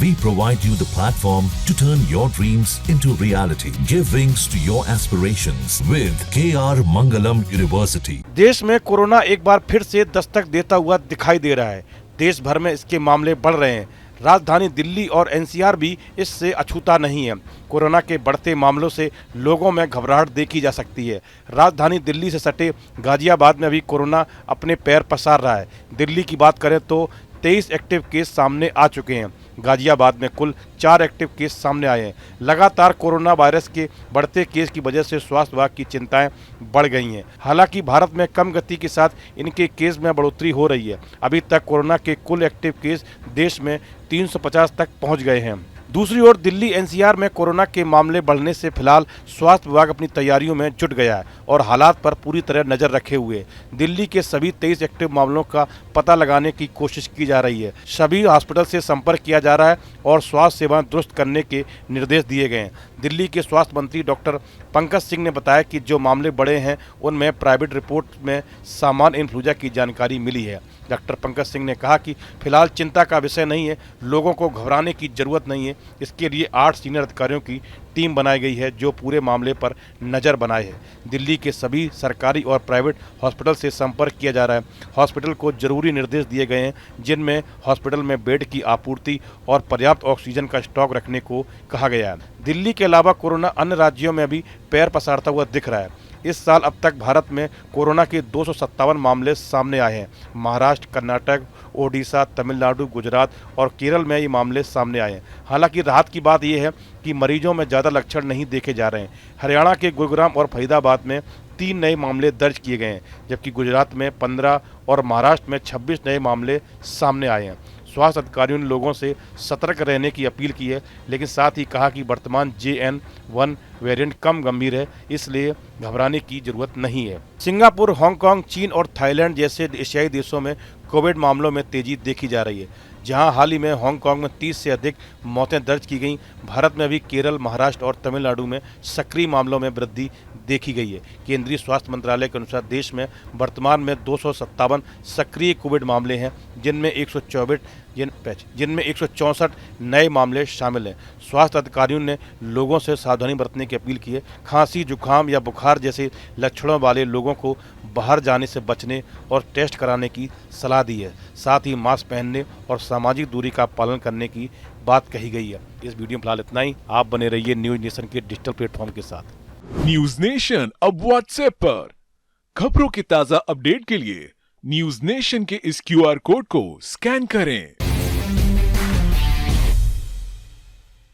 We provide you the platform to turn your dreams into reality. Give wings to your aspirations with KR Mangalam University. देश में corona एक बार फिर से दस्तक देता हुआ दिखाई दे रहा है। देश भर में इसके मामले बढ़ रहे हैं। राजधानी दिल्ली और एनसीआर भी इससे अछूता नहीं है। कोरोना के बढ़ते मामलों से लोगों में घबराहट देखी जा सकती है। राजधानी दिल्ली से सटे गाजियाबाद में भी कोरोना अपने पैर पसार रहा है। दिल्ली की बात करें तो 23 एक्टिव केस सामने आ चुके हैं। गाजियाबाद में कुल 4 एक्टिव केस सामने आए हैं। लगातार कोरोना वायरस के बढ़ते केस की वजह से स्वास्थ्य विभाग की चिंताएं बढ़ गई हैं। हालांकि भारत में कम गति के साथ इनके केस में बढ़ोतरी हो रही है। अभी तक कोरोना के कुल एक्टिव केस देश में 350 तक पहुंच गए हैं। दूसरी ओर दिल्ली एनसीआर में कोरोना के मामले बढ़ने से फिलहाल स्वास्थ्य विभाग अपनी तैयारियों में जुट गया है और हालात पर पूरी तरह नजर रखे हुए है। दिल्ली के सभी 23 एक्टिव मामलों का पता लगाने की कोशिश की जा रही है। सभी हॉस्पिटल से संपर्क किया जा रहा है और स्वास्थ्य सेवाएं दुरुस्त करने के निर्देश दिए गए हैं। दिल्ली के स्वास्थ्य मंत्री डॉक्टर पंकज सिंह ने बताया कि जो मामले बढ़े हैं उनमें प्राइवेट रिपोर्ट में सामान्य इन्फ्लुएंजा की जानकारी मिली है। डॉक्टर पंकज सिंह ने कहा कि फिलहाल चिंता का विषय नहीं है, लोगों को घबराने की जरूरत नहीं है। इसके लिए 8 सीनियर अधिकारियों की टीम बनाई गई है जो पूरे मामले पर नज़र बनाए है। दिल्ली के सभी सरकारी और प्राइवेट हॉस्पिटल से संपर्क किया जा रहा है। हॉस्पिटल को जरूरी निर्देश दिए गए हैं जिनमें हॉस्पिटल में बेड की आपूर्ति और पर्याप्त ऑक्सीजन का स्टॉक रखने को कहा गया है। दिल्ली के अलावा कोरोना अन्य राज्यों में भी पैर पसारता हुआ दिख रहा है। इस साल अब तक भारत में कोरोना के 257 मामले सामने आए हैं। महाराष्ट्र, कर्नाटक, ओडिशा, तमिलनाडु, गुजरात और केरल में ये मामले सामने आए हैं। हालांकि राहत की बात यह है कि मरीजों में ज़्यादा लक्षण नहीं देखे जा रहे हैं। हरियाणा के गुरुग्राम और फरीदाबाद में 3 नए मामले दर्ज किए गए हैं, जबकि गुजरात में 15 और महाराष्ट्र में 26 नए मामले सामने आए हैं। स्वास्थ्य अधिकारियों ने लोगों से सतर्क रहने की अपील की है, लेकिन साथ ही कहा कि वर्तमान JN.1 वेरिएंट कम गंभीर है, इसलिए घबराने की जरूरत नहीं है। सिंगापुर, हांगकांग, चीन और थाईलैंड जैसे एशियाई देशों में कोविड मामलों में तेजी देखी जा रही है। जहां हाल ही में हांगकांग में 30 से अधिक मौतें दर्ज की गईं, भारत में भी केरल, महाराष्ट्र और तमिलनाडु में सक्रिय मामलों में वृद्धि देखी गई है। केंद्रीय स्वास्थ्य मंत्रालय के अनुसार देश में वर्तमान में 257 सक्रिय कोविड मामले हैं, जिनमें 164 नए मामले शामिल हैं। स्वास्थ्य अधिकारियों ने लोगों से सावधानी बरतने की अपील की है। खांसी, जुकाम या बुखार जैसे लक्षणों वाले लोगों को बाहर जाने से बचने और टेस्ट कराने की सलाह दी है। साथ ही मास्क पहनने और सामाजिक दूरी का पालन करने की बात कही गई है। इस वीडियो में फिलहाल इतना ही। आप बने रहिए न्यूज नेशन के डिजिटल प्लेटफॉर्म के साथ। न्यूज नेशन अब व्हाट्सएप पर खबरों के ताजा अपडेट के लिए न्यूज नेशन के इस QR कोड को स्कैन करें।